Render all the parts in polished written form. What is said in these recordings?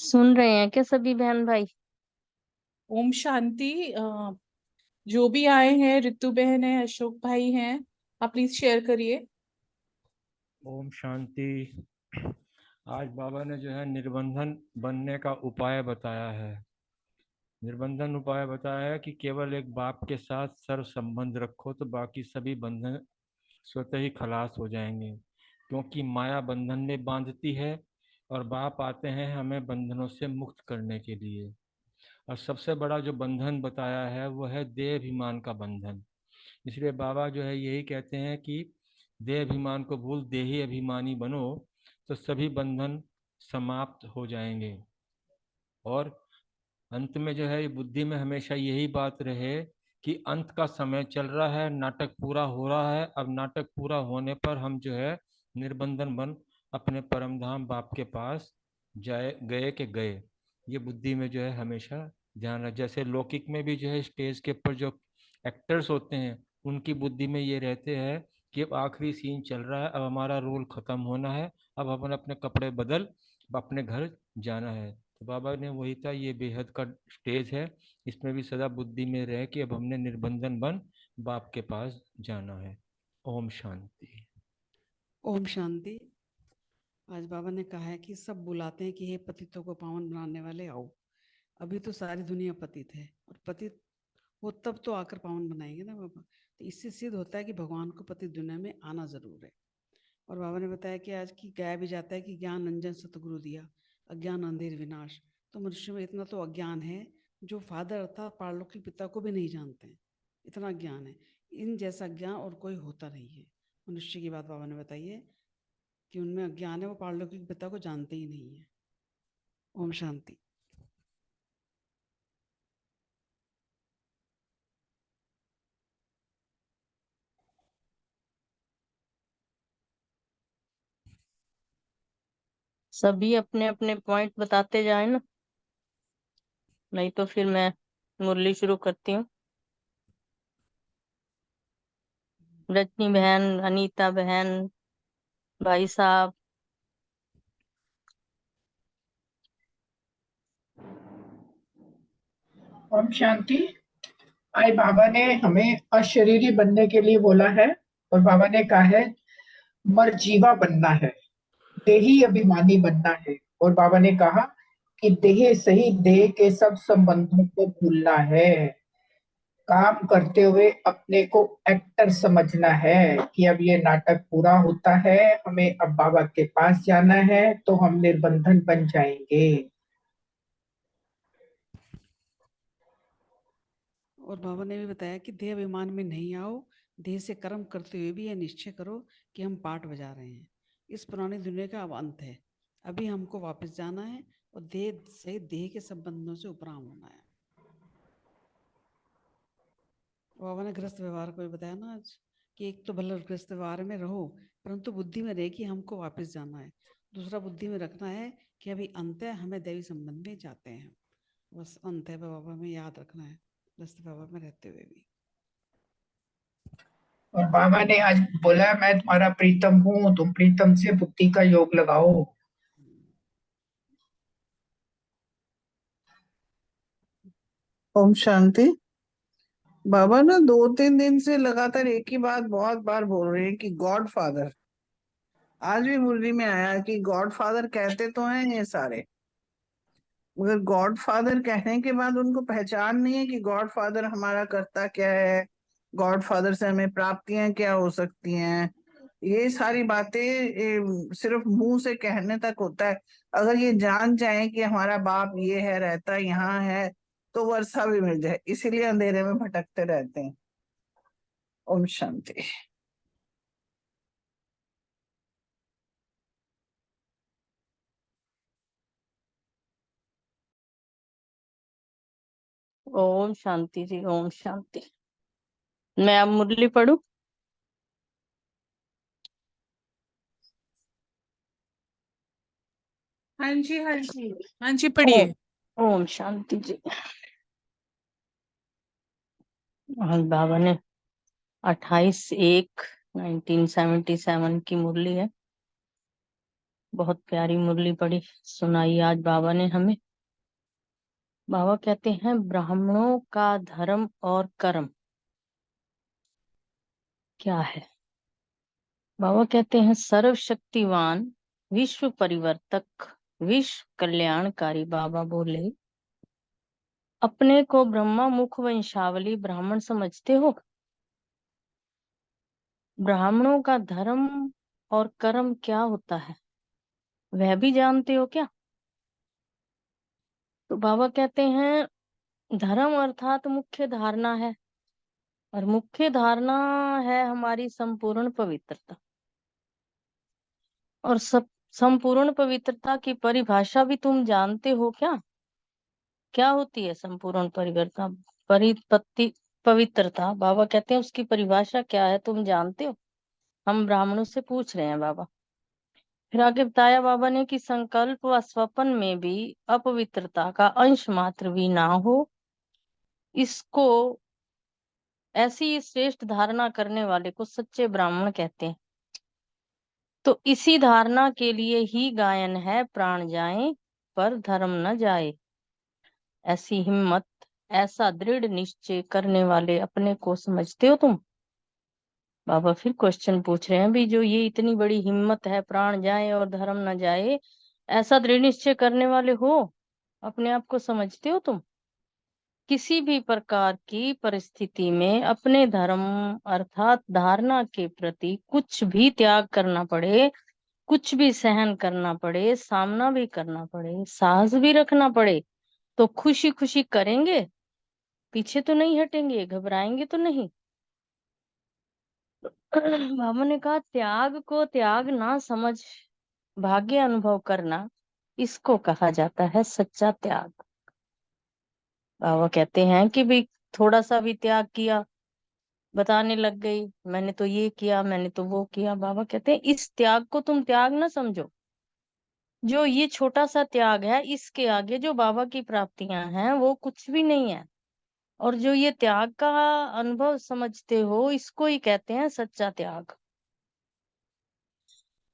सुन रहे हैं क्या सभी बहन भाई? ओम शांति। जो भी आए हैं, रितु बहन है, अशोक भाई हैं, आप प्लीज शेयर करिए। ओम शांति। आज बाबा ने जो है निर्बंधन बनने का उपाय बताया है। निर्बंधन उपाय बताया है कि केवल एक बाप के साथ सर्व संबंध रखो तो बाकी सभी बंधन स्वतः ही खलास हो जाएंगे, क्योंकि माया बंधन में बांधती है और बाप आते हैं हमें बंधनों से मुक्त करने के लिए। और सबसे बड़ा जो बंधन बताया है वो है देह अभिमान का बंधन। इसलिए बाबा जो है यही कहते हैं कि देह अभिमान को भूल देही अभिमानी बनो तो सभी बंधन समाप्त हो जाएंगे। और अंत में जो है ये बुद्धि में हमेशा यही बात रहे कि अंत का समय चल रहा है, नाटक पूरा हो रहा है। अब नाटक पूरा होने पर हम जो है निर्बंधन बन अपने परम धाम बाप के पास जाए, गए के गए। ये बुद्धि में जो है हमेशा ध्यान रहे। जैसे लौकिक में भी जो है स्टेज के ऊपर जो एक्टर्स होते हैं उनकी बुद्धि में ये रहते हैं कि अब आखिरी सीन चल रहा है, अब हमारा रोल खत्म होना है, अब अपन अपने कपड़े बदल अपने घर जाना है। तो बाबा ने वही था, ये बेहद का स्टेज है, इसमें भी सदा बुद्धि में रहे कि अब हमने निर्बंधन बन बाप के पास जाना है। ओम शांति। ओम शांति। आज बाबा ने कहा है कि सब बुलाते हैं कि हे पतितों को पावन बनाने वाले आओ। अभी तो सारी दुनिया पतित है और पतित वो तब तो आकर पावन बनाएंगे ना बाबा। तो इससे सिद्ध होता है कि भगवान को पतित दुनिया में आना जरूर है। और बाबा ने बताया कि आज की गाया भी जाता है कि ज्ञान अंजन सतगुरु दिया, अज्ञान अंधेर विनाश। तो मनुष्य में इतना तो अज्ञान है जो फादर अर्थात पारलौकिक पिता को भी नहीं जानते हैं। इतना ज्ञान है, इन जैसा ज्ञान और कोई होता नहीं है। मनुष्य की बात बाबा ने बताई है कि उनमें अज्ञान है, वो पारलौकिक पिता को जानते ही नहीं है। ओम शांति। सभी अपने अपने पॉइंट बताते जाए ना, नहीं तो फिर मैं मुरली शुरू करती हूँ। रजनी बहन, अनीता बहन, भाई साहब। ओम शांति। आज बाबा ने हमें अशरीरी बनने के लिए बोला है और बाबा ने कहा है मरजीवा बनना है, देही अभिमानी बनना है। और बाबा ने कहा कि देह सही देह के सब संबंधों को भूलना है, काम करते हुए अपने को एक्टर समझना है कि अब ये नाटक पूरा होता है, हमें अब बाबा के पास जाना है तो हम निर्बंधन बन जाएंगे। और बाबा ने भी बताया कि देह अभिमान में नहीं आओ, देह से कर्म करते हुए भी यह निश्चय करो कि हम पाठ बजा रहे हैं। इस पुरानी दुनिया का अब अंत है, अभी हमको वापस जाना है और देह से देह के संबंधों से उपराम होना है। बाबा ने गृहस्थ व्यवहार को भी बताया ना आज कि एक तो भले गृहस्थ व्यवहार में रहो, परंतु बुद्धि में रहे कि हमको वापस जाना है। दूसरा बुद्धि में रखना है कि अभी अंत है, हमें दैवी संबंध में जाते हैं। बस अंत है बाबा में याद रखना है, गृहस्थ व्यवहार में रहते हुए भी। और बाबा ने आज बोला मैं तुम्हारा प्रीतम हूँ, तुम प्रीतम से बुद्धि का योग लगाओ। ओम शांति। बाबा ना 2-3 दिन से लगातार एक ही बात बहुत बार बोल रहे हैं कि गॉड फादर। आज भी मुरली में आया कि गॉड फादर कहते तो हैं ये सारे, मगर गॉड फादर कहने के बाद उनको पहचान नहीं है कि गॉड फादर हमारा करता क्या है, गॉड फादर से हमें प्राप्तियां क्या हो सकती हैं। ये सारी बातें सिर्फ मुंह से कहने तक होता है। अगर ये जान जाए कि हमारा बाप ये है, रहता यहाँ है, तो वर्षा भी मिल जाए। इसीलिए अंधेरे में भटकते रहते हैं। ओम शांति। ओम शांति जी, ओम शांति। मैं अब मुरली पढ़ू? हाँ जी, हाँ जी, हाँ जी, पढ़िए। ओम शांति जी। आज बाबा ने 28/1/1977 की मुरली है। बहुत प्यारी मुरली पढ़ी सुनाई आज बाबा ने हमें। बाबा कहते हैं ब्राह्मणों का धर्म और कर्म क्या है। बाबा कहते हैं सर्वशक्तिवान विश्व परिवर्तक विश्व कल्याणकारी बाबा बोले, अपने को ब्रह्मा मुख वंशावली ब्राह्मण समझते हो? ब्राह्मणों का धर्म और कर्म क्या होता है वह भी जानते हो क्या? तो बाबा कहते हैं धर्म अर्थात मुख्य धारणा है, और मुख्य धारणा है हमारी संपूर्ण पवित्रता। और सब संपूर्ण पवित्रता की परिभाषा भी तुम जानते हो क्या? क्या होती है संपूर्ण परिवर्तन परिपत्ति पवित्रता? बाबा कहते हैं उसकी परिभाषा क्या है तुम जानते हो? हम ब्राह्मणों से पूछ रहे हैं बाबा। फिर आगे बताया बाबा ने कि संकल्प व स्वप्न में भी अपवित्रता का अंश मात्र भी ना हो, इसको ऐसी श्रेष्ठ धारणा करने वाले को सच्चे ब्राह्मण कहते हैं। तो इसी धारणा के लिए ही गायन है प्राण जाए पर धर्म न जाए। ऐसी हिम्मत ऐसा दृढ़ निश्चय करने वाले अपने को समझते हो तुम? बाबा फिर क्वेश्चन पूछ रहे हैं भी जो ये इतनी बड़ी हिम्मत है प्राण जाए और धर्म न जाए, ऐसा दृढ़ निश्चय करने वाले हो, अपने आप को समझते हो तुम? किसी भी प्रकार की परिस्थिति में अपने धर्म अर्थात धारणा के प्रति कुछ भी त्याग करना पड़े, कुछ भी सहन करना पड़े, सामना भी करना पड़े, साहस भी रखना पड़े, तो खुशी खुशी करेंगे, पीछे तो नहीं हटेंगे, घबराएंगे तो नहीं। बाबा ने कहा त्याग को त्याग ना समझ भाग्य अनुभव करना, इसको कहा जाता है सच्चा त्याग। बाबा कहते हैं कि भी थोड़ा सा भी त्याग किया, बताने लग गई मैंने तो ये किया मैंने तो वो किया। बाबा कहते हैं इस त्याग को तुम त्याग ना समझो। जो ये छोटा सा त्याग है इसके आगे जो बाबा की प्राप्तियां हैं वो कुछ भी नहीं है। और जो ये त्याग का अनुभव समझते हो इसको ही कहते हैं सच्चा त्याग।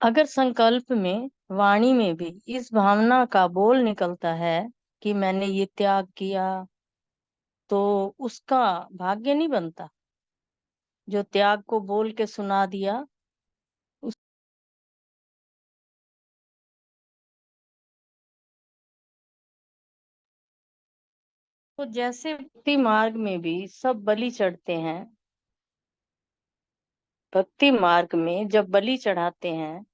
अगर संकल्प में वाणी में भी इस भावना का बोल निकलता है कि मैंने ये त्याग किया, तो उसका भाग्य नहीं बनता। जो त्याग को बोल के सुना दिया उस तो जैसे भक्ति मार्ग में भी सब बलि चढ़ते हैं, भक्ति मार्ग में जब बलि चढ़ाते हैं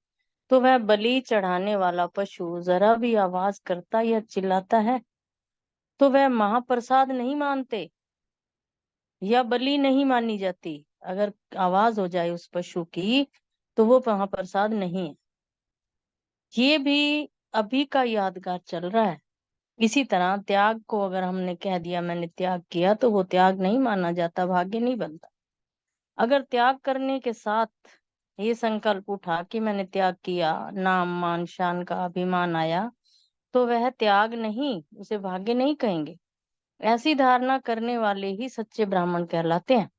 तो वह बलि चढ़ाने वाला पशु जरा भी आवाज करता या चिल्लाता है तो वह महाप्रसाद नहीं मानते या बलि नहीं मानी जाती। अगर आवाज हो जाए उस पशु की तो वो महाप्रसाद नहीं है। ये भी अभी का यादगार चल रहा है। इसी तरह त्याग को अगर हमने कह दिया मैंने त्याग किया तो वो त्याग नहीं माना जाता, भाग्य नहीं बनता। अगर त्याग करने के साथ ये संकल्प उठा कि मैंने त्याग किया, नाम मान शान का अभिमान आया, तो वह त्याग नहीं, उसे भाग्य नहीं कहेंगे। ऐसी धारणा करने वाले ही सच्चे ब्राह्मण कहलाते हैं।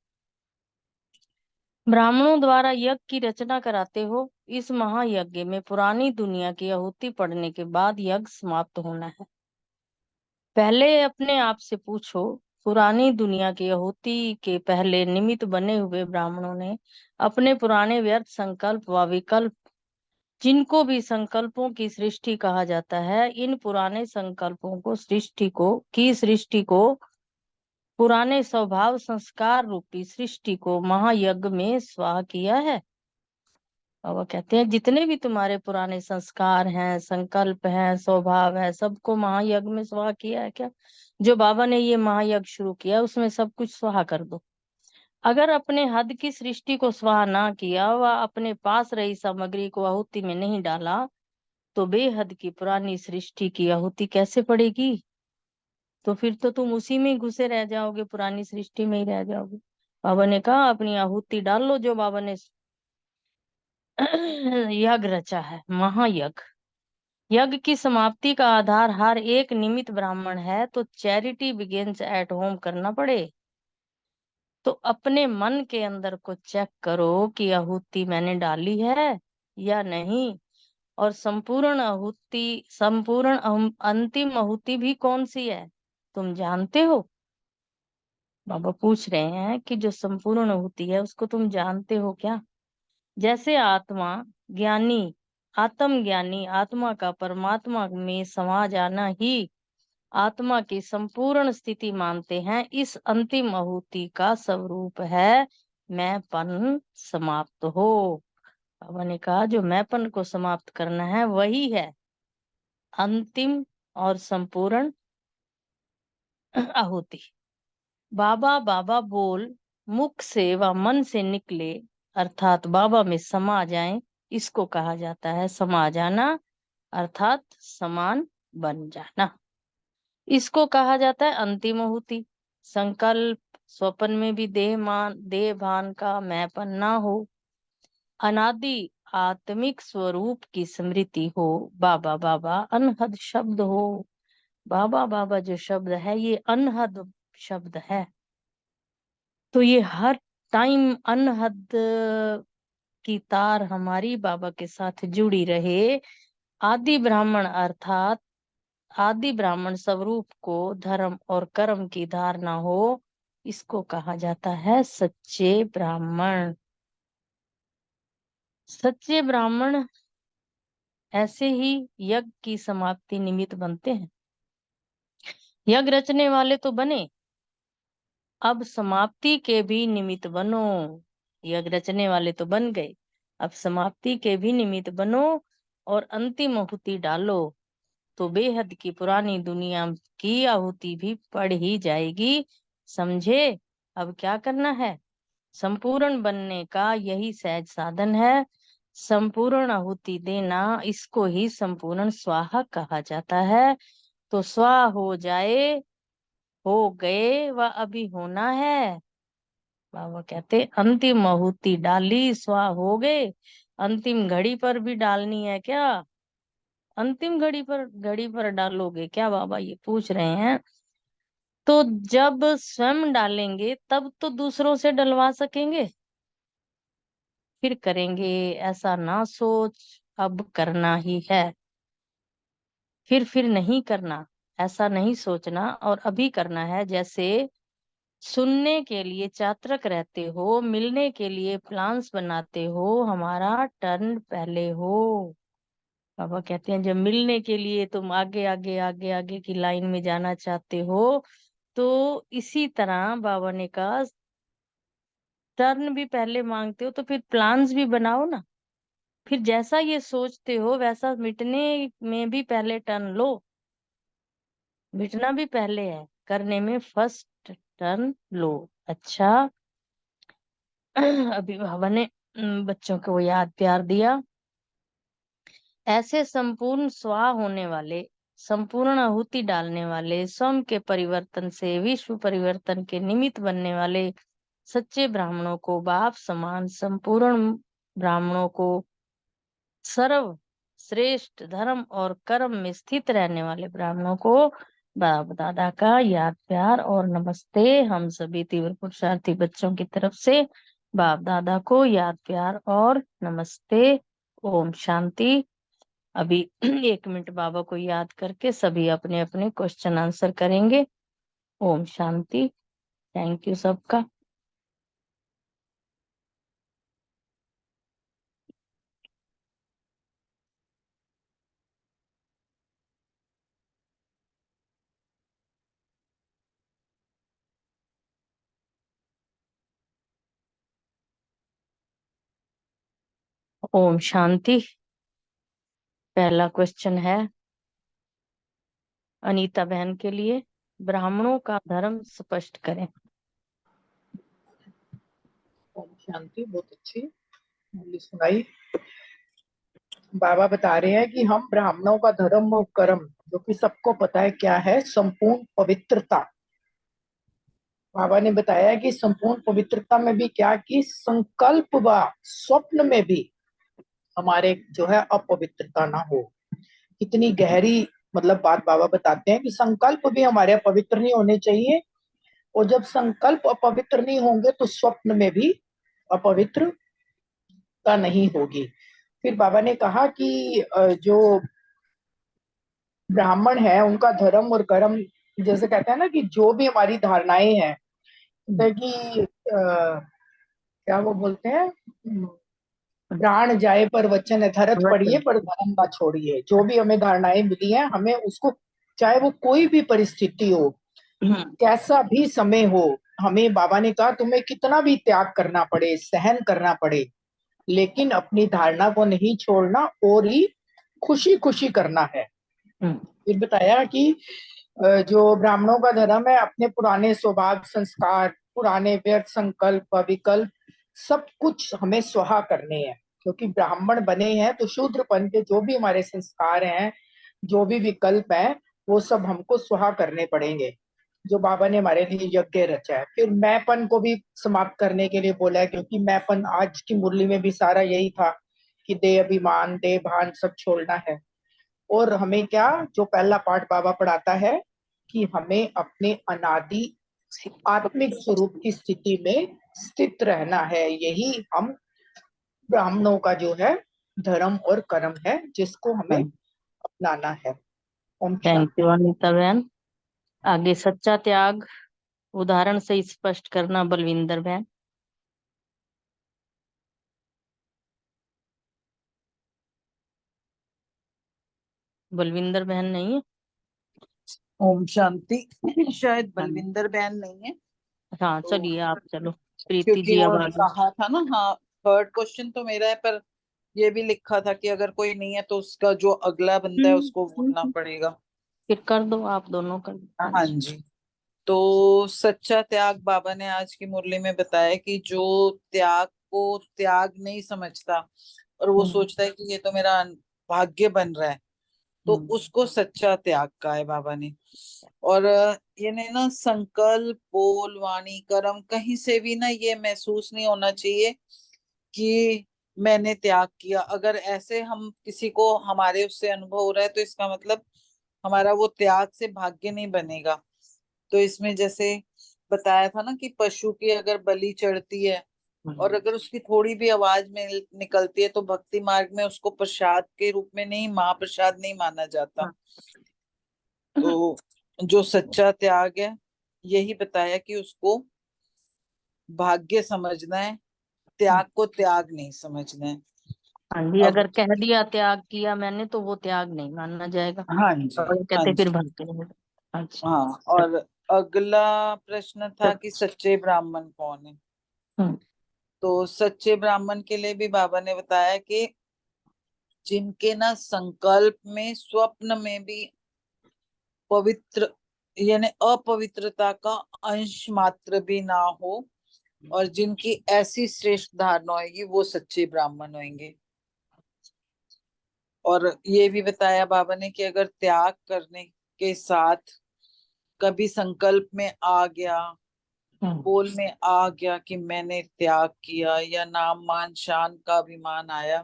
ब्राह्मणों द्वारा यज्ञ की रचना कराते हो। इस महायज्ञ में पुरानी दुनिया की आहुति पड़ने के बाद यज्ञ समाप्त होना है। पहले अपने आप से पूछो, पुरानी दुनिया की आहुति के पहले निमित्त बने हुए ब्राह्मणों ने अपने पुराने व्यर्थ संकल्प व विकल्प, जिनको भी संकल्पों की सृष्टि कहा जाता है, इन पुराने संकल्पों को सृष्टि को पुराने स्वभाव संस्कार रूपी सृष्टि को महायज्ञ में स्वाह किया है। और वो कहते हैं जितने भी तुम्हारे पुराने संस्कार हैं, संकल्प हैं, स्वभाव है, सबको महायज्ञ में स्वाह किया है क्या? जो बाबा ने ये महायज्ञ शुरू किया उसमें सब कुछ स्वाह कर दो। अगर अपने हद की सृष्टि को स्वाह ना किया व अपने पास रही सामग्री को आहुति में नहीं डाला, तो बेहद की पुरानी सृष्टि की आहुति कैसे पड़ेगी? तो फिर तो तुम उसी में ही घुसे रह जाओगे, पुरानी सृष्टि में ही रह जाओगे। बाबा ने कहा अपनी आहुति डाल लो, जो बाबा ने यज्ञ रचा है, महायज्ञ। यज्ञ की समाप्ति का आधार हर एक निमित्त ब्राह्मण है, तो चैरिटी बिगिंस एट होम करना पड़े। तो अपने मन के अंदर को चेक करो कि आहुति मैंने डाली है या नहीं। और संपूर्ण अंतिम आहुति भी कौन सी है, तुम जानते हो? बाबा पूछ रहे हैं कि जो संपूर्ण आहुति है उसको तुम जानते हो क्या? जैसे आत्मज्ञानी आत्मा का परमात्मा में समा जाना ही आत्मा की संपूर्ण स्थिति मानते हैं, इस अंतिम आहुति का स्वरूप है मैंपन समाप्त हो। बाबा ने कहा जो मैंपन को समाप्त करना है वही है अंतिम और संपूर्ण आहुति। बाबा बाबा बोल मुख से व मन से निकले अर्थात बाबा में समा जाएं, इसको कहा जाता है समा जाना अर्थात समान बन जाना। इसको कहा जाता है अंतिम आहुति। संकल्प स्वप्न में भी देह भान का मैंपन ना हो, अनादि आत्मिक स्वरूप की स्मृति हो, बाबा बाबा अनहद शब्द हो। बाबा बाबा जो शब्द है ये अनहद शब्द है, तो ये हर टाइम अनहद की तार हमारी बाबा के साथ जुड़ी रहे। आदि ब्राह्मण अर्थात आदि ब्राह्मण स्वरूप को धर्म और कर्म की धारणा हो, इसको कहा जाता है सच्चे ब्राह्मण। सच्चे ब्राह्मण ऐसे ही यज्ञ की समाप्ति निमित्त बनते हैं। यज्ञ रचने वाले तो बने, अब समाप्ति के भी निमित्त बनो। यज्ञ रचने वाले तो बन गए, अब समाप्ति के भी निमित्त बनो और अंतिम आहुति डालो, तो बेहद की पुरानी दुनिया की आहुति भी पड़ ही जाएगी। समझे? अब क्या करना है? संपूर्ण बनने का यही सहज साधन है, संपूर्ण आहुति देना, इसको ही संपूर्ण स्वाहा कहा जाता है। तो स्वा हो जाए, हो गए व अभी होना है। बाबा कहते अंतिम आहुति डाली स्वा हो गए, अंतिम घड़ी पर भी डालनी है क्या? अंतिम घड़ी पर डालोगे क्या बाबा, ये पूछ रहे हैं। तो जब स्वयं डालेंगे तब तो दूसरों से डलवा सकेंगे, फिर करेंगे ऐसा ना सोच, अब करना ही है। फिर नहीं करना, ऐसा नहीं सोचना और अभी करना है। जैसे सुनने के लिए चातरक रहते हो, मिलने के लिए प्लान्स बनाते हो, हमारा टर्न पहले हो। बाबा कहते हैं जब मिलने के लिए तुम आगे की लाइन में जाना चाहते हो, तो इसी तरह बाबा ने कहा टर्न भी पहले मांगते हो तो फिर प्लान्स भी बनाओ ना। फिर जैसा ये सोचते हो वैसा मिटने में भी पहले टर्न लो। मिटना भी पहले है, करने में फर्स्ट टर्न लो। अच्छा अभी बाबा ने बच्चों को याद प्यार दिया। ऐसे संपूर्ण स्वा होने वाले, संपूर्ण आहुति डालने वाले, स्वयं के परिवर्तन से विश्व परिवर्तन के निमित्त बनने वाले सच्चे ब्राह्मणों को, बाप समान संपूर्ण ब्राह्मणों को, सर्व श्रेष्ठ धर्म और कर्म में स्थित रहने वाले ब्राह्मणों को बाप दादा का याद प्यार और नमस्ते। हम सभी तीव्र पुरुषार्थी बच्चों की तरफ से बाप दादा को याद प्यार और नमस्ते। ओम शांति। अभी 1 मिनट बाबा को याद करके सभी अपने अपने क्वेश्चन आंसर करेंगे। ओम शांति। थैंक यू सबका। ओम शांति। पहला क्वेश्चन है अनीता बहन के लिए, ब्राह्मणों का धर्म स्पष्ट करें। ओम शांति। बहुत अच्छी मुरली सुनाई। बाबा बता रहे हैं कि हम ब्राह्मणों का धर्म और कर्म, जो कि सबको पता है क्या है, संपूर्ण पवित्रता। बाबा ने बताया कि संपूर्ण पवित्रता में भी क्या कि संकल्प व स्वप्न में भी हमारे जो है अपवित्रता ना हो। कितनी गहरी मतलब बात बाबा बताते हैं कि संकल्प भी हमारे अपवित्र नहीं होने चाहिए, और जब संकल्प अपवित्र नहीं होंगे तो स्वप्न में भी अपवित्रता नहीं होगी। फिर बाबा ने कहा कि जो ब्राह्मण है उनका धर्म और कर्म, जैसे कहते हैं ना कि जो भी हमारी धारणाएं हैं, जैसे कि क्या वो बोलते हैं, प्राण जाए पर वचन धरत पड़िए वचन। पर धर्म ना छोड़िए। जो भी हमें धारणाएं मिली हैं, हमें उसको, चाहे वो कोई भी परिस्थिति हो, कैसा भी समय हो, हमें बाबा ने कहा तुम्हें कितना भी त्याग करना पड़े, सहन करना पड़े, लेकिन अपनी धारणा को नहीं छोड़ना और ही खुशी खुशी करना है। फिर बताया कि जो ब्राह्मणों का धर्म है, अपने पुराने स्वभाव संस्कार, पुराने व्यर्थ संकल्प विकल्प सब कुछ हमें स्वाहा करने हैं, क्योंकि ब्राह्मण बने हैं तो शूद्रपन के जो भी हमारे संस्कार हैं, जो भी विकल्प हैं, वो सब हमको स्वाहा करने पड़ेंगे, जो बाबा ने हमारे लिए यज्ञ रचा है। फिर मैंपन को भी समाप्त करने के लिए बोला है, क्योंकि मैंपन आज की मुरली में भी सारा यही था कि देह अभिमान देह भान सब छोड़ना है। और हमें क्या, जो पहला पाठ बाबा पढ़ाता है कि हमें अपने अनादि आत्मिक स्वरूप की स्थिति में स्थित रहना है। यही हम ब्राह्मणों का जो है धर्म और कर्म है, जिसको हमें अपनाना है। ओम थैंक शांति। यू अनीता बहन। आगे सच्चा त्याग उदाहरण से स्पष्ट करना बलविंदर बहन। बलविंदर बहन नहीं है? ओम शांति। शायद बलविंदर बहन नहीं है, हाँ तो चलिए आप चलो, प्रीति क्योंकि जी वो अब आगे। कहा था ना। हाँ, थर्ड क्वेश्चन तो मेरा है, पर ये भी लिखा था कि अगर कोई नहीं है तो उसका जो अगला बंदा है उसको बोलना पड़ेगा। फिर कर दो, आप दोनों कर दो। हाँ हाँ जी। जी। तो सच्चा त्याग बाबा ने आज की मुरली में बताया कि जो त्याग को त्याग नहीं समझता और वो सोचता है कि ये तो मेरा भाग्य बन रहा है, तो उसको सच्चा त्याग कहा है बाबा ने। और ये ने ना संकल्प बोल वाणी कर्म कहीं से भी ना ये महसूस नहीं होना चाहिए कि मैंने त्याग किया। अगर ऐसे हम किसी को हमारे उससे अनुभव हो रहा है तो इसका मतलब हमारा वो त्याग से भाग्य नहीं बनेगा। तो इसमें जैसे बताया था ना कि पशु की अगर बलि चढ़ती है और अगर उसकी थोड़ी भी आवाज में निकलती है तो भक्ति मार्ग में उसको प्रसाद के रूप में नहीं, महाप्रसाद नहीं माना जाता। तो जो सच्चा त्याग है यही बताया कि उसको भाग्य समझना है, त्याग को त्याग नहीं समझना है। हाँ जी, अब अगर कह दिया त्याग किया मैंने तो वो त्याग नहीं माना जाएगा, हाँ जी, और हाँ कहते फिर जी, भाग्य नहीं होगा। अच्छा। हाँ। और अगला प्रश्न था कि सच्चे ब्राह्मण कौन है। हम्म, तो सच्चे ब्राह्मण के लिए भी बाबा ने बताया कि जिनके ना संकल्प में स्वप्न में भी पवित्र यानी अपवित्रता का अंश मात्र भी ना हो, और जिनकी ऐसी श्रेष्ठ धारणा होगी वो सच्चे ब्राह्मण होंगे। और ये भी बताया बाबा ने कि अगर त्याग करने के साथ कभी संकल्प में आ गया, बोल में आ गया कि मैंने त्याग किया, या नाम मान शान का अभिमान आया,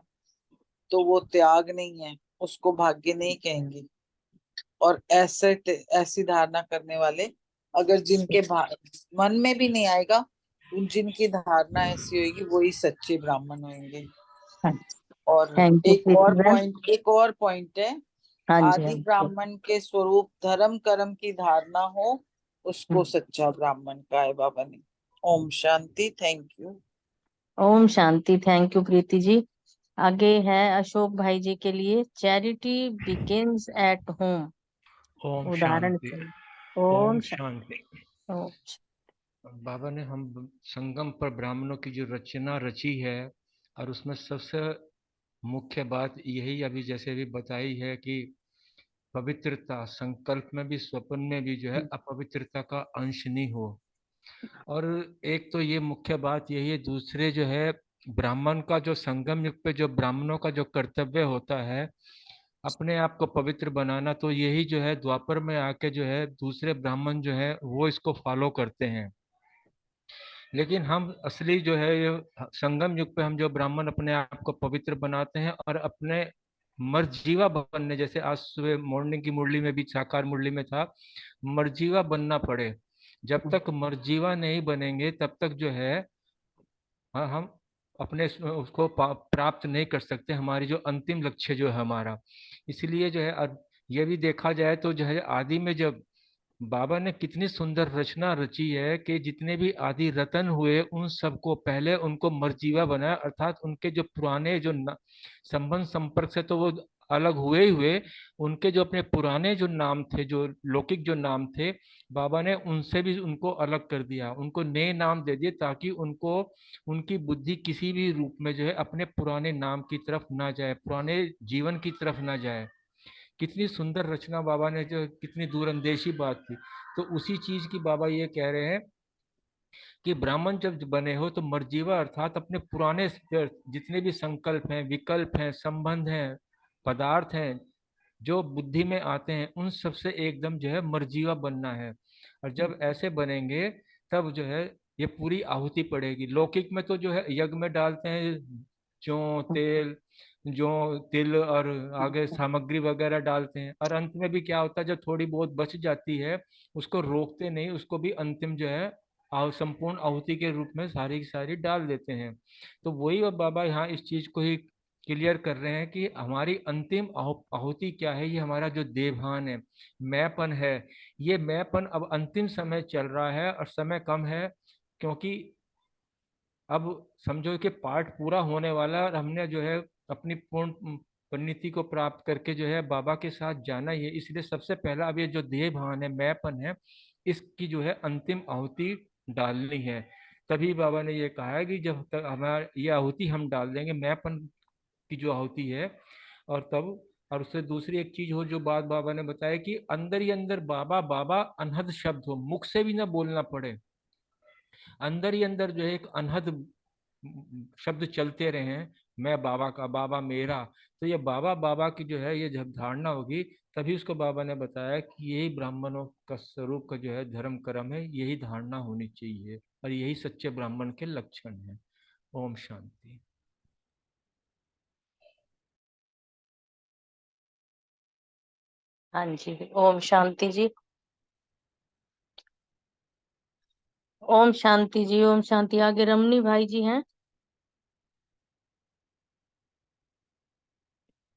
तो वो त्याग नहीं है, उसको भाग्य नहीं कहेंगे। और ऐसी धारणा करने वाले अगर जिनके मन में भी नहीं आएगा, जिनकी धारणा ऐसी होगी वही सच्चे ब्राह्मण होंगे। और थैंक यू प्रीति बहन। एक और पॉइंट है, हाँ जी हाँ आदि जी। ब्राह्मण के स्वरूप धर्म कर्म की धारणा हो उसको सच्चा ब्राह्मण का है बाबा ने। ओम शांति। Thank you. ओम शांति। Thank you Preeti ji. आगे है अशोक भाई जी के लिए, चैरिटी बिगिंस एट होम ओम उदाहरण शांति। से। ओम ओम शांति। ओम बाबा ने हम संगम पर ब्राह्मणों की जो रचना रची है, और उसमें सबसे मुख्य बात यही अभी जैसे भी बताई है कि पवित्रता, संकल्प में भी स्वप्न में भी जो है अपवित्रता का अंश नहीं हो। और एक तो ये मुख्य बात यही है, दूसरे जो है ब्राह्मण का जो संगम युग पे जो ब्राह्मणों का जो कर्तव्य होता है अपने आप को पवित्र बनाना, तो यही जो है द्वापर में आके जो है दूसरे ब्राह्मण जो है वो इसको फॉलो करते हैं। लेकिन हम असली जो है ये संगम युग पे हम जो ब्राह्मण अपने आप को पवित्र बनाते हैं और अपने मर्जीवा बनने, जैसे आज सुबह मॉर्निंग की मुरली में भी साकार मुरली में था, मर्जीवा बनना पड़े। जब तक मर्जीवा नहीं बनेंगे तब तक जो है हम अपने उसको प्राप्त नहीं कर सकते, हमारी जो अंतिम लक्ष्य जो है हमारा। इसलिए जो है ये भी देखा जाए तो जो है आदि में जब बाबा ने कितनी सुंदर रचना रची है कि जितने भी आदि रतन हुए उन सबको पहले उनको मर्जीवा बनाया, अर्थात उनके जो पुराने जो संबंध संपर्क से तो वो अलग हुए ही हुए, उनके जो अपने पुराने जो नाम थे, जो लौकिक जो नाम थे, बाबा ने उनसे भी उनको अलग कर दिया, उनको नए नाम दे दिए ताकि उनको उनकी बुद्धि किसी भी रूप में जो है अपने पुराने नाम की तरफ ना जाए, पुराने जीवन की तरफ ना जाए। कितनी सुंदर रचना बाबा ने, जो कितनी दूरंदेशी बात थी। तो उसी चीज की बाबा ये कह रहे हैं कि ब्राह्मण जब बने हो तो मर्जीवा अर्थात अपने पुराने जितने भी संकल्प हैं, विकल्प हैं, संबंध हैं, पदार्थ हैं जो बुद्धि में आते हैं, उन सब से एकदम जो है मर्जीवा बनना है। और जब ऐसे बनेंगे तब जो है ये पूरी आहुति पड़ेगी। लौकिक में तो जो है यज्ञ में डालते हैं जौ तेल, जो तिल और आगे सामग्री वगैरह डालते हैं, और अंत में भी क्या होता है, जब थोड़ी बहुत बच जाती है उसको रोकते नहीं, उसको भी अंतिम जो है संपूर्ण आहुति के रूप में सारी की सारी डाल देते हैं। तो वही अब बाबा यहाँ इस चीज को ही क्लियर कर रहे हैं कि हमारी अंतिम आहुति क्या है। ये हमारा जो देवभान है, मैंपन है, ये मैंपन अब अंतिम समय चल रहा है और समय कम है, क्योंकि अब समझो कि पाठ पूरा होने वाला है और हमने जो है अपनी पूर्ण परिणति को प्राप्त करके जो है बाबा के साथ जाना ही है। इसलिए सबसे पहला अब ये जो देह भान है, मैंपन है, इसकी जो है अंतिम आहुति डालनी है। तभी बाबा ने ये कहा है कि जब तक हमारा ये आहुति हम डाल देंगे, मैंपन की जो आहुति है, और तब, और उससे दूसरी एक चीज हो जो बात बाबा ने बताया कि अंदर ही अंदर बाबा बाबा अनहद शब्द हो, मुख से भी ना बोलना पड़े, अंदर ही अंदर जो है एक अनहद शब्द चलते रहे हैं, मैं बाबा का, बाबा मेरा। तो ये बाबा बाबा की जो है ये जब धारणा होगी, तभी उसको बाबा ने बताया कि यही ब्राह्मणों का स्वरूप का जो है धर्म कर्म है, यही धारणा होनी चाहिए और यही सच्चे ब्राह्मण के लक्षण है। ओम शांति। हाँ जी, ओम शांति जी। ओम शांति जी, ओम शांति। आगे रमनी भाई जी हैं।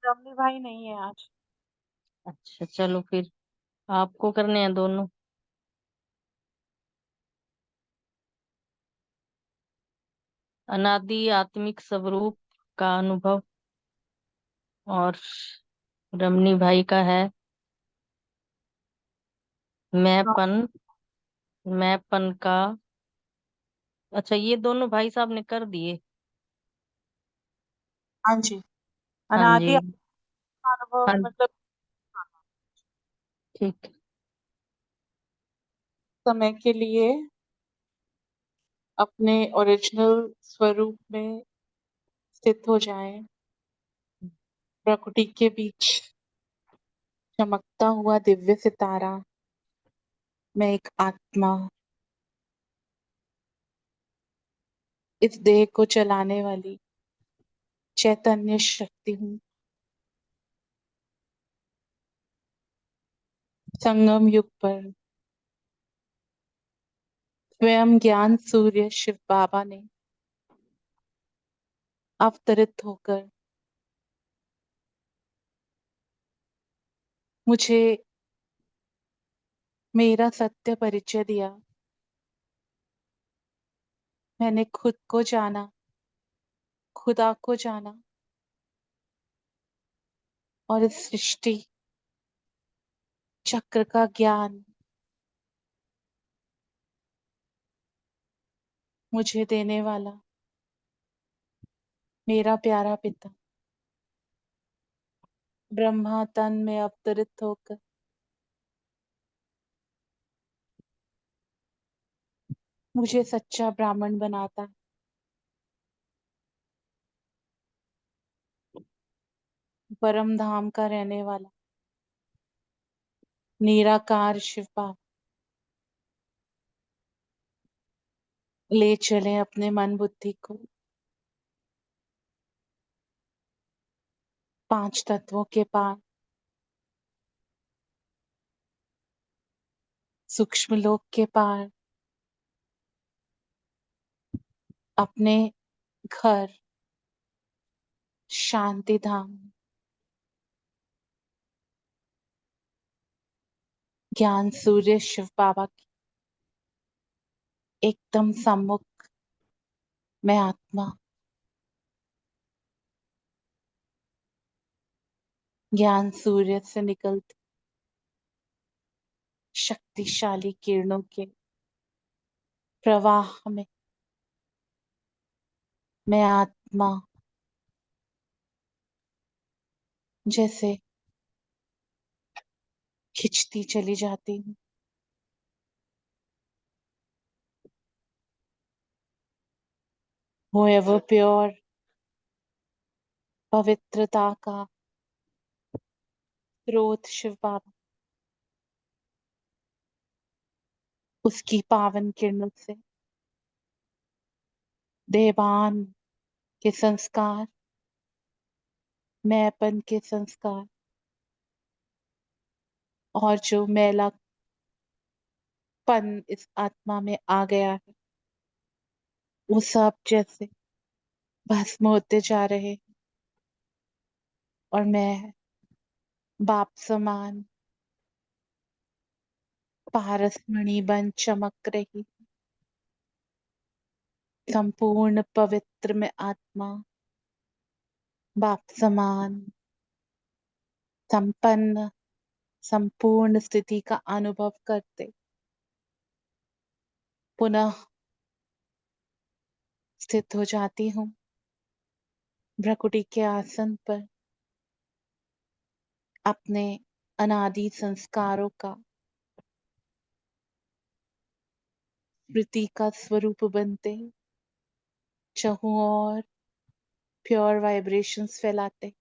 रमनी भाई नहीं है आज। अच्छा चलो फिर आपको करने हैं दोनों। अनादि आत्मिक स्वरूप का अनुभव, और रमनी भाई का है मैंपन, मैंपन का। अच्छा, ये दोनों भाई साहब ने कर दिए। हाँ जी, हाँ जी। अनादि अनुभव हाँ, मतलब ठीक। समय के लिए अपने ओरिजिनल स्वरूप में स्थित हो जाएं, प्रकृति के बीच चमकता हुआ दिव्य सितारा, मैं एक आत्मा, इस देह को चलाने वाली चैतन्य शक्ति हूँ। संगम युग पर स्वयं ज्ञान सूर्य शिव बाबा ने अवतरित होकर मुझे मेरा सत्य परिचय दिया। मैंने खुद को जाना, खुदा को जाना, और इस सृष्टि चक्र का ज्ञान मुझे देने वाला मेरा प्यारा पिता ब्रह्मा तन में अवतरित होकर मुझे सच्चा ब्राह्मण बनाता, परम धाम का रहने वाला निराकार शिव बाबा ले चले अपने मन बुद्धि को पांच तत्वों के पार, सूक्ष्म लोक के पार, अपने घर, शांति धाम, ज्ञान सूर्य शिव बाबा की एकदम सम्मुख मैं आत्मा, ज्ञान सूर्य से निकलती शक्तिशाली किरणों के प्रवाह में मैं आत्मा जैसे खिंचती चली जाती हूँ। वो एवर प्योर पवित्रता का स्रोत शिव बाबा, उसकी पावन किरणों से देवान के संस्कार, मैंपन के संस्कार और जो मैलापन इस आत्मा में आ गया है वो सब जैसे भस्म होते जा रहे हैं और मैं बाप समान पारसमणि बन चमक रही, संपूर्ण पवित्र में आत्मा बाप समान संपन्न संपूर्ण स्थिति का अनुभव करते पुनः स्थित हो जाती हूँ भ्रकुटी के आसन पर, अपने अनादि संस्कारों का स्मृति का स्वरूप बनते, चहुं और प्योर वाइब्रेशंस फैलाते,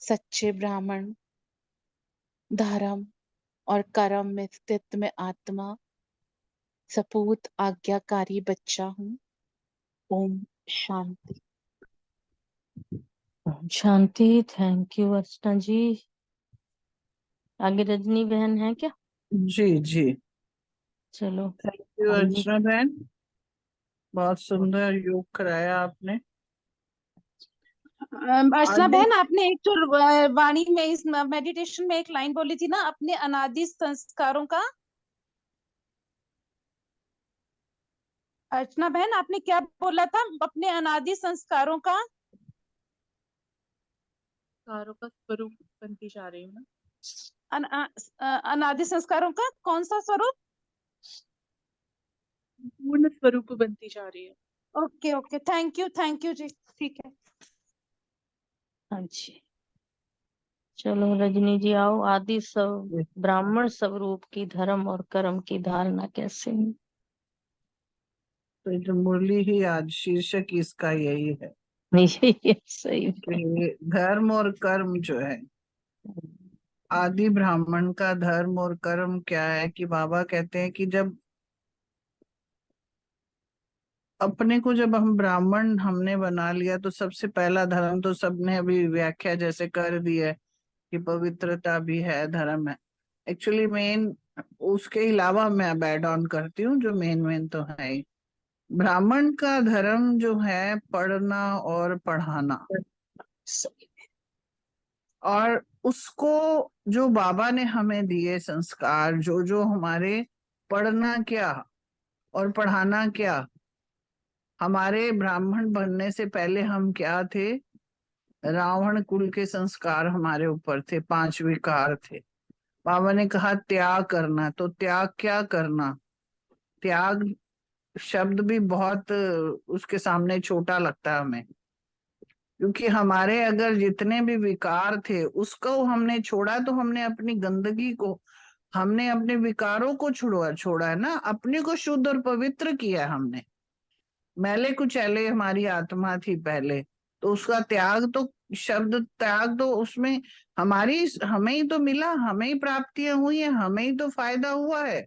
सच्चे ब्राह्मण धर्म और कर्म में स्थित में आत्मा सपूत आज्ञाकारी बच्चा हूँ। ओम शांति। ओम शांति। थैंक यू अर्चना जी। आगे रजनी बहन है क्या? जी जी, चलो थैंक यू आगे। अर्चना बहन, बहुत सुंदर योग कराया आपने। अर्चना आगे बहन, आपने एक तो वाणी में इस मेडिटेशन में एक लाइन बोली थी ना, अपने अनादि संस्कारों का। अर्चना बहन, आपने क्या बोला था? अपने अनादि संस्कारों का स्वरूप बनती जा रही हूँ ना। अनादि संस्कारों का कौन सा स्वरूप? पूर्ण स्वरूप बनती जा रही है। ओके ओके, थैंक यू जी, ठीक है। हाँ जी, चलो रजनी जी आओ। आदि सब ब्राह्मण स्वरूप की धर्म और कर्म की धारणा कैसे हुई? तो ये जो मुरली ही आज शीर्षक इसका यही है ये सही बात। कि धर्म और कर्म जो है, आदि ब्राह्मण का धर्म और कर्म क्या है, कि बाबा कहते हैं कि जब अपने को जब हम ब्राह्मण हमने बना लिया तो सबसे पहला धर्म तो सबने अभी व्याख्या जैसे कर दी है कि पवित्रता भी है, धर्म है। एक्चुअली मेन उसके अलावा मैं ऐड ऑन करती हूँ, जो मेन तो है ही। ब्राह्मण का धर्म जो है पढ़ना और पढ़ाना, और उसको जो बाबा ने हमें दिए संस्कार, जो जो हमारे पढ़ना क्या और पढ़ाना क्या, हमारे ब्राह्मण बनने से पहले हम क्या थे, रावण कुल के संस्कार हमारे ऊपर थे, 5 विकार थे। बाबा ने कहा त्याग करना, तो त्याग क्या करना, त्याग शब्द भी बहुत उसके सामने छोटा लगता है हमें, क्योंकि हमारे अगर जितने भी विकार थे उसको हमने छोड़ा तो हमने अपनी गंदगी को, हमने अपने विकारों को छोड़ा है ना, अपने को शुद्ध और पवित्र किया हमने। मैले कुचैले हमारी आत्मा थी पहले, तो उसका त्याग तो, शब्द त्याग तो उसमें हमारी, हमें ही तो मिला, हमें ही प्राप्तियां हुई है, हमें ही तो फायदा हुआ है।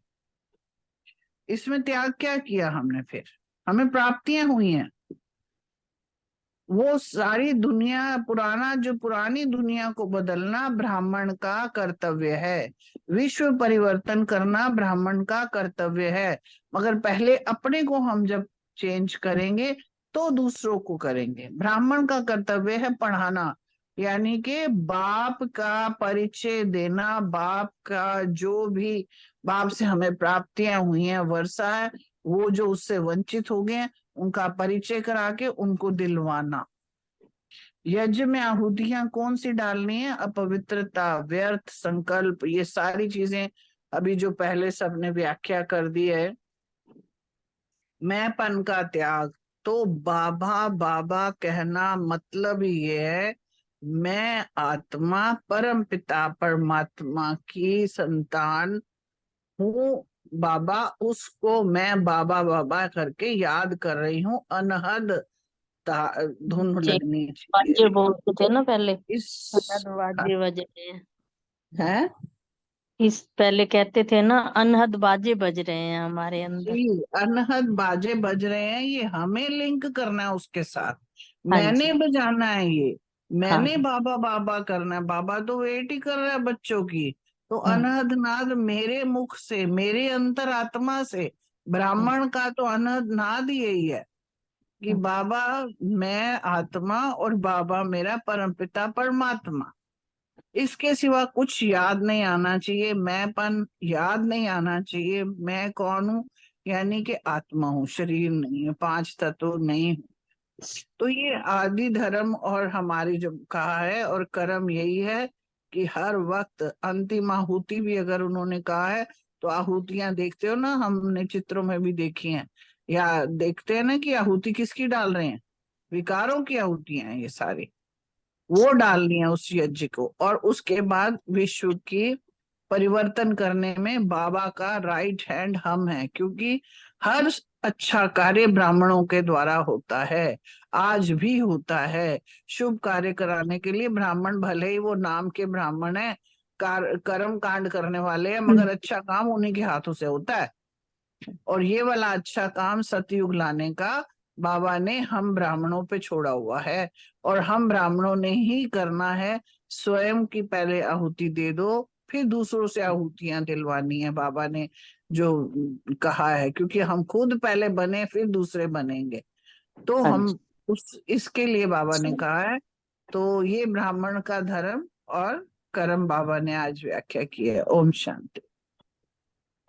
इसमें त्याग क्या किया हमने? फिर हमें प्राप्तियां हुई हैं, वो सारी दुनिया, पुरानी दुनिया को बदलना ब्राह्मण का कर्तव्य है, विश्व परिवर्तन करना ब्राह्मण का कर्तव्य है। मगर पहले अपने को हम जब चेंज करेंगे तो दूसरों को करेंगे। ब्राह्मण का कर्तव्य है पढ़ाना, यानी कि बाप का परिचय देना, बाप का जो भी बाप से हमें प्राप्तियां हुई हैं, वर्षा है, वो जो उससे वंचित हो गए हैं उनका परिचय करा के उनको दिलवाना। यज्ञ में आहुतियां कौन सी डालनी है? अपवित्रता, व्यर्थ संकल्प, ये सारी चीजें अभी जो पहले सबने व्याख्या कर दी है। मैंपन का त्याग, तो बाबा बाबा कहना मतलब ये है मैं आत्मा परम पिता परमात्मा की संतान हूँ। बाबा, उसको मैं बाबा बाबा करके याद कर रही हूँ। अनहद धुन जी, लगनी बाजे चाहिए बोलते थे ना पहले, इस। अनहद बाजे बज रहे हैं। है इस पहले कहते थे ना, अनहद बाजे बज रहे हैं हमारे अंदर। जी, अनहद बाजे बज रहे हैं, ये हमें लिंक करना है उसके साथ। हाँ मैंने जी। बजाना है ये, मैंने हाँ। बाबा बाबा करना है। बाबा तो वेट ही कर रहा है बच्चों की। तो हम्म, अनहद नाद मेरे मुख से, मेरे अंतर आत्मा से। हम्म, ब्राह्मण का तो अनहद नाद यही है कि हम्म, बाबा मैं आत्मा और बाबा मेरा परमपिता परमात्मा। इसके सिवा कुछ याद नहीं आना चाहिए, मैंपन याद नहीं आना चाहिए। मैं कौन हूँ? यानी कि आत्मा हूँ, शरीर नहीं है, पांच तत्व नहीं हूँ। तो ये आदि धर्म और हमारी जो कहा है, और कर्म यही है कि हर वक्त अंतिम आहुति भी अगर उन्होंने कहा है तो आहुतियां देखते हो ना, हमने चित्रों में भी देखी हैं, या देखते हैं ना कि आहुति किसकी डाल रहे हैं? विकारों की आहुतियां हैं ये सारी, वो डालनी है उस यज्ञ को। और उसके बाद विश्व की परिवर्तन करने में बाबा का राइट हैंड हम हैं, क्योंकि हर अच्छा कार्य ब्राह्मणों के द्वारा होता है, आज भी होता है। शुभ कार्य कराने के लिए ब्राह्मण, भले ही वो नाम के ब्राह्मण है, कर्म कांड करने वाले हैं, मगर अच्छा काम उन्हीं के हाथों से होता है। और ये वाला अच्छा काम सतयुग लाने का बाबा ने हम ब्राह्मणों पे छोड़ा हुआ है, और हम ब्राह्मणों ने ही करना है। स्वयं की पहले आहुति दे दो, फिर दूसरों से आहुतियां दिलवानी है, बाबा ने जो कहा है, क्योंकि हम खुद पहले बने फिर दूसरे बनेंगे। तो हाँ हम जी। उस इसके लिए बाबा ने कहा है। तो ये ब्राह्मण का धर्म और कर्म बाबा ने आज व्याख्या की है। ओम शांति।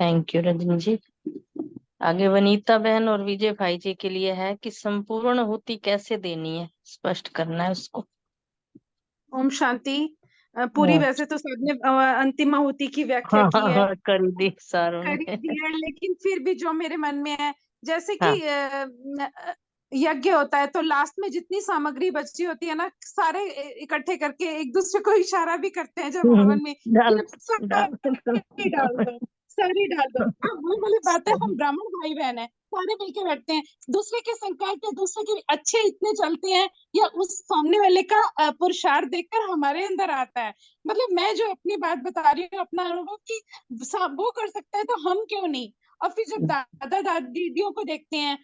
थैंक यू रजनी जी। आगे वनीता बहन और विजय भाई जी के लिए है कि संपूर्ण आहुति कैसे देनी है, स्पष्ट करना है उसको। ओम शांति। पूरी हाँ वैसे तो सबने अंतिम आहुति की व्याख्या हाँ की हाँ है, हाँ, कर दी सारों कर ने। ही दी है, लेकिन फिर भी जो मेरे मन में है, जैसे कि हाँ। यज्ञ होता है तो लास्ट में जितनी सामग्री बची होती है ना, सारे इकट्ठे करके एक दूसरे को इशारा भी करते हैं जब हवन में कि डाल अब डाल सारी डाल दो, सारी डाल दो। अब वो वाली बात है, हम ब्राह्मण भाई बहन है, सारे मिलके बैठते हैं, दूसरे के संकल्प या दूसरे के अच्छे इतने चलते हैं, या उस सामने वाले का पुरुषार्थ देखकर हमारे अंदर आता है। मतलब मैं जो अपनी बात बता रही हूँ, अपना अनुभव, कि वो कर सकता है तो हम क्यों नहीं। और फिर जब दादा दादियों को देखते हैं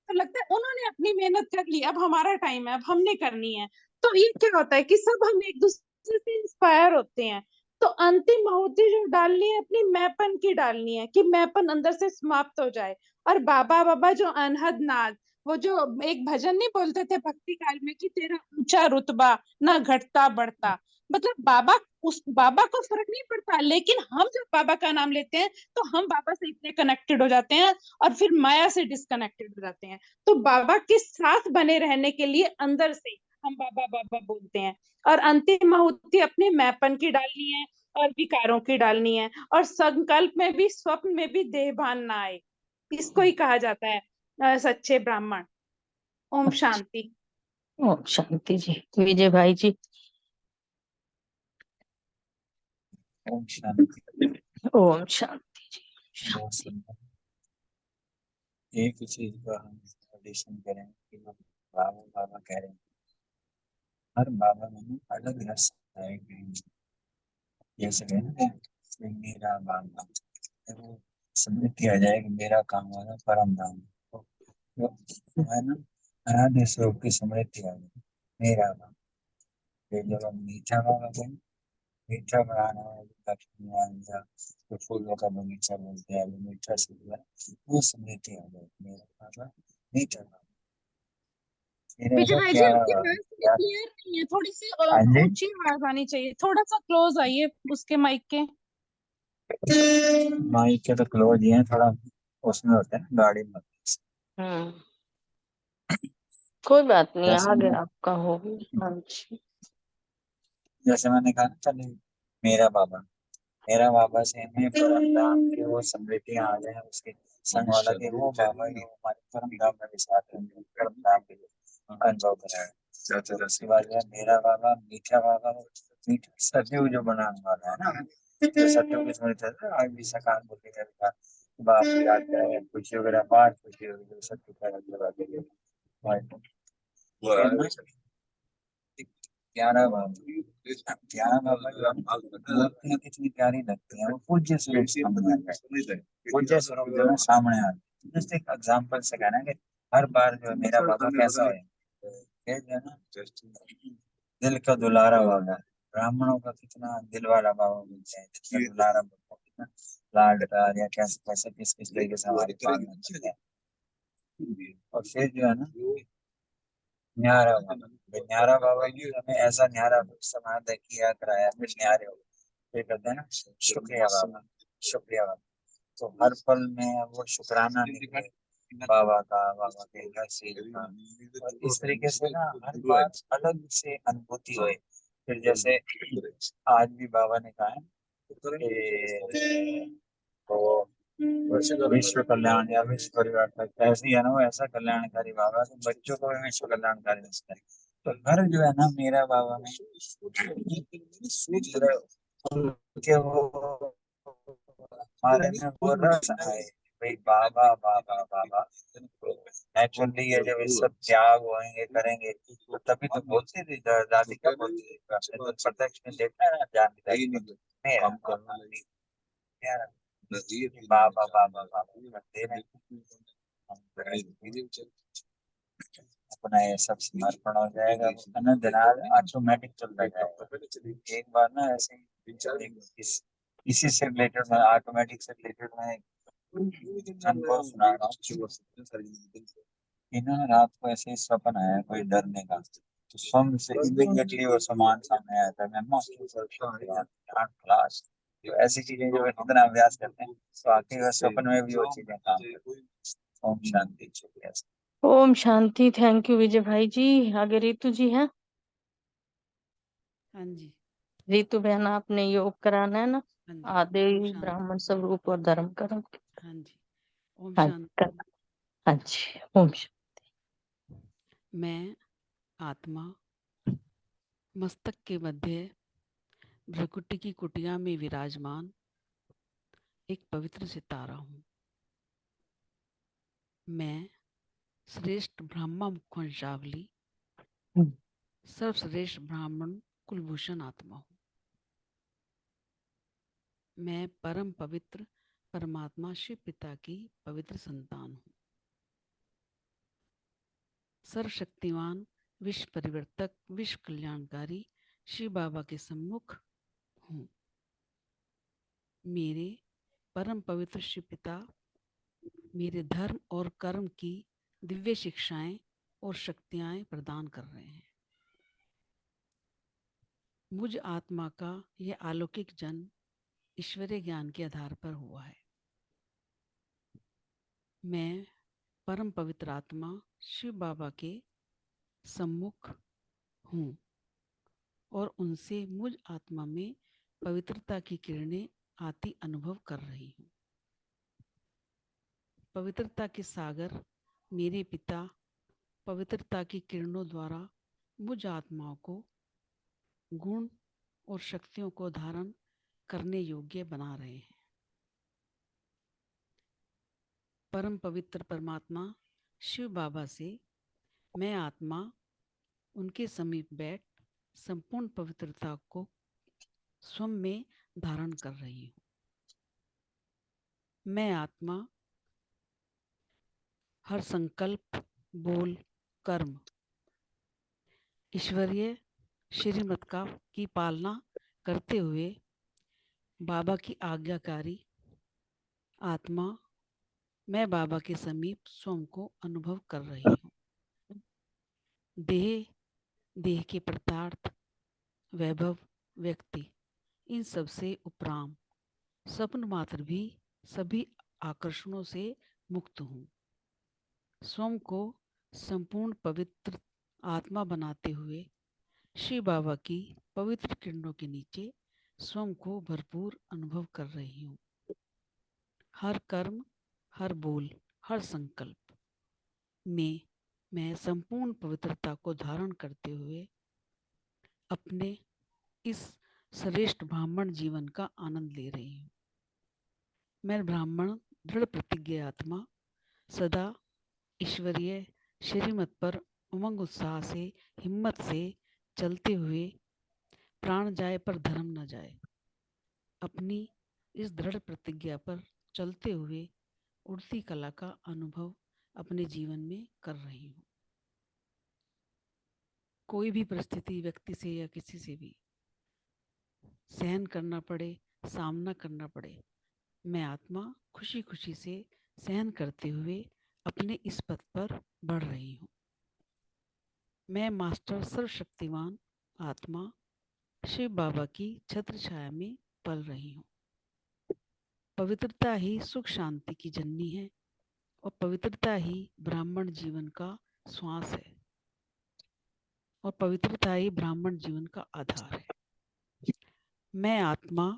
तो लगता है उन्होंने अपनी मेहनत कर ली, अब हमारा टाइम है, अब हमने करनी है। तो ये क्या होता है कि सब हम एक दूसरे से इंस्पायर होते हैं। तो अंतिम आहुति जो डालनी है, अपनी मैपन की डालनी है, कि मैपन अंदर से समाप्त हो जाए। और बाबा बाबा जो अनहद नाद, वो जो एक भजन नहीं बोलते थे भक्ति काल में, कि तेरा ऊंचा रुतबा ना घटता बढ़ता। मतलब बाबा, उस बाबा को फर्क नहीं पड़ता, लेकिन हम जब बाबा का नाम लेते हैं तो हम बाबा से इतने कनेक्टेड हो जाते हैं, और फिर माया से डिस्कनेक्टेड हो जाते हैं। तो बाबा के साथ बने रहने के लिए अंदर से हम बाबा बाबा बोलते हैं। और अंतिम आहुति अपने मैपन की डालनी है, और विकारों की डालनी है, और संकल्प में भी स्वप्न में भी देहभान ना आए। इसको ही कहा जाता है सच्चे ब्राह्मण। ओम अच्छा, शांति। ओम शांति जी। विजय भाई जी। ओम शांति। ओम शांति जी। बहुत शांति। सुंदर। एक ही चीज का हम एडिशन करें कि हम बाबा बाबा कह रहे हैं, हर बाबा में अलग रस आएगा। जैसे कहते हैं कि मेरा बाबा, वो समृद्धि आ जाएगी, मेरा काम वाला परम धाम। तो है ना, अनादि स्वरूप की समृद्धि आ जाएगी, मेरा बाबा। फिर जब हम मीठा बाबा कहें, मीठा बनाना है, लक्ष्मी आ गया, तो फूलों का बगीचा बोलते हैं, वो मीठा से हुआ, वो समृद्धि आ जाएगी, मेरा बाबा मीठा बाबा। फिर विजय ऐसा भाई जी क्या आपकी आवाज थोड़ी क्या क्लियर नहीं है, थोड़ी सी हाँ जी ऊंची आवाज आनी चाहिए, थोड़ा सा क्लोज आइए उसके माइक के। माइक के तो क्लोज ही है, थोड़ा उसमें होता है ना गाड़ी में। कोई बात नहीं, जैसे आगे मैं आपका हो गया। हाँ जी। जैसे मैंने कहा ना पहले, मेरा बाबा से हमें परम धाम की वो समृद्धियां आ जाए, उसके संग वाला के वो बाबा ही हमारे परम धाम में भी साथ रहेंगे, परम धाम के लिए अनुभव कराए। उसके बाद जो है मेरा बाबा मीठा बाबा, मीठा सतयुग जो बनाने वाला है ना, तो सतयुग की स्मृति है ना, आज भी सकाम बोलने का लिखा, बाप की याद करें, खुशी वगैरह बात खुशी होगी सत्य का लगा देंगे। प्यारा बाबा, प्यारा बाबा जो मूर्तियां कितनी प्यारी लगती हैं, वो पूज्य स्वरूप सामने आ जाए, पूज्य स्वरूप जो है सामने आ जाए। जस्ट एक एग्जाम्पल से कहना है कि हर बार जो है मेरा बाबा कैसा है, फिर जो है ना दिल का दुलारा बाबा, ब्राह्मणों का कितना दिल वाला बाबा मिलते हैं, कितना दुलारा बाबा, कितना लाड प्यार या कैसे कैसे किस किस तरीके से हमारे पास मिलते हैं। और फिर जो है ना न्यारा बाबा ने हमें ऐसा न्यारा समाधि किया कराया, फिर न्यारे हो गए। फिर कहते हैं ना शुक्रिया बाबा, शुक्रिया बाबा। तो हर पल में वो शुक्राना निकले बाबा के घर से का। और इस तरीके से ना हर बार अलग से अनुभूति हुई। फिर जैसे आज भी बाबा ने कहा है कि तो विश्व कल्याण या विश्व परिवार तक ऐसे ही है ना, वो ऐसा कल्याणकारी बाबा तो बच्चों को भी विश्व कल्याणकारी रचता है। तो घर जो है ना मेरा बाबा में सोच रहे कि वो हमारे में वो रस आए, भाई बाबा बाबा बाबा। नेचुरली ये जब ये सब त्याग होंगे करेंगे तो तभी तो बोलते थे, दादी क्या बोलती थी, आपने तो प्रत्यक्ष में देखा है ना, जानते मेरा बाबा बाबा बाबा करते रहे। अपना ये सब समर्पण हो जाएगा, है दिनार ऑटोमेटिक चलता जाएगा। एक बार ना ऐसे ही इसी से रिलेटेड मैं ऑटोमेटिक से रिलेटेड मैं अनुभव सुना रहा हूँ। इन्होंने रात को ऐसे ही स्वप्न आया कोई डरने का, तो स्वप्न से इमीडिएटली वो सामान सामने आया था। मैं क्लास जो ऐसी चीजें जो इतना अभ्यास करते हैं तो आखिर स्वप्न में भी वो चीजें काम करती हैं। ओम शांति। ओम शांति। थैंक यू विजय भाई जी। आगे रितु जी हैं। हाँ जी। रितु बहन आपने योग कराना है ना, हाँ जी। आदि ओम शांति। ब्राह्मण स्वरूप और धर्म कर्म। हाँ जी। ओम हाँ शांति। हाँ जी। ओम शांति। मैं आत्मा मस्तक के मध्य भ्रकुटी की कुटिया में विराजमान एक पवित्र सितारा हूँ। मैं श्रेष्ठ ब्रह्मा मुखवंशावली सर्वश्रेष्ठ ब्राह्मण कुलभूषण आत्मा हूँ। मैं परम पवित्र परमात्मा शिव पिता की पवित्र संतान हूँ। सर्वशक्तिमान विश्व परिवर्तक विश्व कल्याणकारी शिव बाबा के सम्मुख हूँ। मेरे परम पवित्र शिव पिता मेरे धर्म और कर्म की दिव्य शिक्षाएं और शक्तियां प्रदान कर रहे हैं। मुझ आत्मा का यह अलौकिक जन्म ईश्वरीय ज्ञान के आधार पर हुआ है। मैं परम पवित्र आत्मा शिव बाबा के सम्मुख हूँ और उनसे मुझ आत्मा में पवित्रता की किरणें आती अनुभव कर रही हूँ। पवित्रता के सागर मेरे पिता पवित्रता की किरणों द्वारा मुझ आत्माओं को गुण और शक्तियों को धारण करने योग्य बना रहे हैं। परम पवित्र परमात्मा शिव बाबा से मैं आत्मा उनके समीप बैठ संपूर्ण पवित्रता को स्वयं में धारण कर रही हूँ। मैं आत्मा हर संकल्प बोल कर्म ईश्वरीय श्रीमत की पालना करते हुए बाबा की आज्ञाकारी आत्मा मैं बाबा के समीप स्वयं को अनुभव कर रही हूँ। देह, देह के पदार्थ, वैभव, व्यक्ति, इन सब से उपराम स्वप्न मात्र भी सभी आकर्षणों से मुक्त हूँ। स्वयं को संपूर्ण पवित्र आत्मा बनाते हुए श्री बाबा की पवित्र किरणों के नीचे स्वयं को भरपूर अनुभव कर रही हूँ। हर कर्म, हर बोल, हर संकल्प में मैं संपूर्ण पवित्रता को धारण करते हुए अपने इस श्रेष्ठ ब्राह्मण जीवन का आनंद ले रही हूँ। मैं ब्राह्मण दृढ़ प्रतिज्ञ आत्मा सदा ईश्वरीय श्रीमत पर उमंग उत्साह से, हिम्मत से चलते हुए प्राण जाए पर धर्म न जाए, अपनी इस दृढ़ प्रतिज्ञा पर चलते हुए उड़ती कला का अनुभव अपने जीवन में कर रही हूँ। कोई भी परिस्थिति व्यक्ति से या किसी से भी सहन करना पड़े, सामना करना पड़े, मैं आत्मा खुशी खुशी से सहन करते हुए अपने इस पथ पर बढ़ रही हूँ। मैं मास्टर सर्वशक्तिमान आत्मा शिव बाबा की छत्र छाया में पल रही हूँ। पवित्रता ही सुख शांति की जननी है और पवित्रता ही ब्राह्मण जीवन का श्वास है और पवित्रता ही ब्राह्मण जीवन का आधार है। मैं आत्मा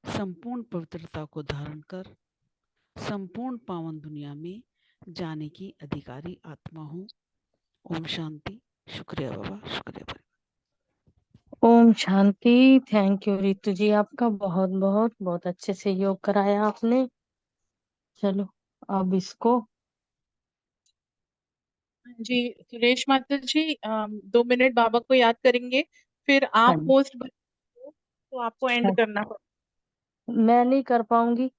संपूर्ण पवित्रता को धारण कर संपूर्ण पावन दुनिया में जाने की अधिकारी आत्मा हूँ। ओम शांति। शुक्रिया बाबा, शुक्रिया बाबा। ओम शांति। थैंक यू रितु जी, आपका बहुत बहुत बहुत अच्छे से योग कराया आपने। चलो अब इसको जी सुरेश माता जी 2 मिनट बाबा को याद करेंगे, फिर हाँ आप जी, होस्ट बनो तो आपको एंड हाँ, करना पड़ेगा। मैं नहीं कर पाऊंगी,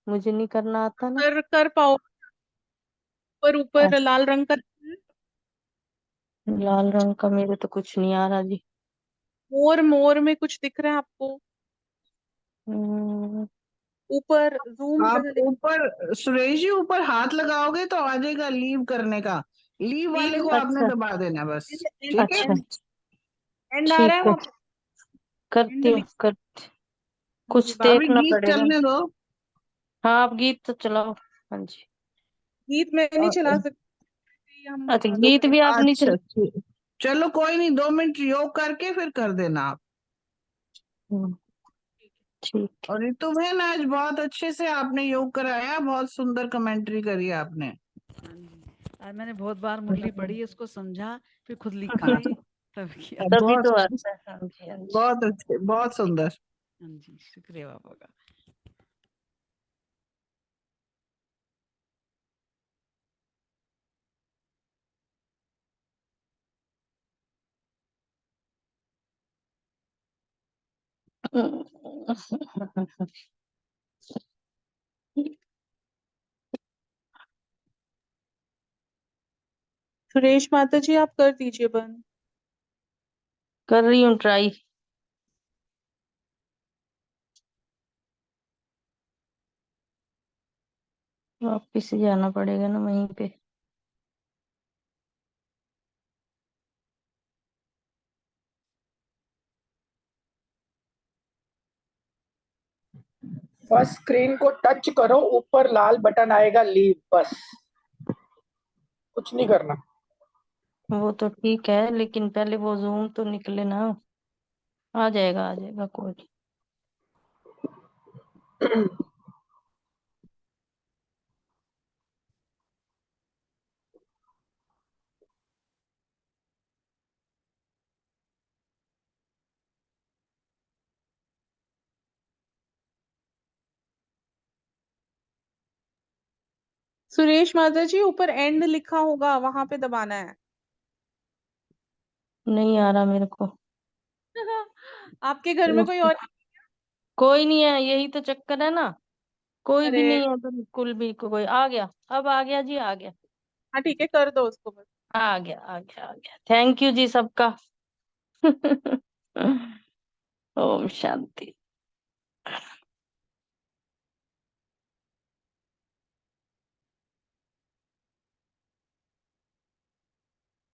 मुझे नहीं करना आता ना। कर पाओ। ऊपर ऊपर अच्छा, लाल रंग का लाल रंग का मेरे तो कुछ नहीं आ रहा जी। मोर, मोर में कुछ दिख रहा है आपको? हम्म, ऊपर जूम आप जरा लिख। ऊपर सुरेश जी ऊपर हाथ लगाओगे तो आ जाएगा लीव करने का, लीव वाले को आपने अच्छा दबा देना बस। एंड ठीक है, अच्छा, एंड आ रहा है ठीक है, वहां पे? करती एंड हूँ लिख। कर जी कुछ बाबा अभी देखना गीत पड़ेगा। चलने दो। हाँ आप गीत तो चलाओ। हाँ जी। गीत में नहीं चला और- सकते हम अच्छा गीत भी आप नहीं अच्छा चला। ठीक, चलो कोई नहीं, 2 मिनट योग करके फिर कर देना आप। हम्म, ठीक। और रितु बहन आज बहुत अच्छे से आपने योग कराया, बहुत सुंदर कमेंट्री करी आपने। हाँ जी, आज मैंने बहुत बार मुरली पढ़ी, उसको समझा, फिर खुद लिखा हाँ, है, तब किया। तभी बहुत तो आता है। हाँ जी, हाँ जी। बहुत अच्छे, बहुत सुंदर। हाँ जी, शुक्रिया बाबा का। सुरेश माता जी आप कर दीजिए बंद। कर रही हूँ ट्राई। वापिस ही जाना पड़ेगा ना वहीं पे। फर्स्ट स्क्रीन को टच करो, ऊपर लाल बटन आएगा लीव, बस कुछ नहीं करना। वो तो ठीक है लेकिन पहले वो जूम तो निकले ना। आ जाएगा आ जाएगा, कोई नहीं। सुरेश माता जी ऊपर एंड लिखा होगा, वहां पे दबाना है। नहीं आ रहा मेरे को। आपके घर में कोई और? कोई नहीं है, यही तो चक्कर है ना। कोई भी अरे नहीं है बिल्कुल भी। कोई आ गया, अब आ गया जी, आ गया। हाँ ठीक है, कर दो उसको बस। आ गया आ गया आ गया। थैंक यू जी सबका। ओम शांति।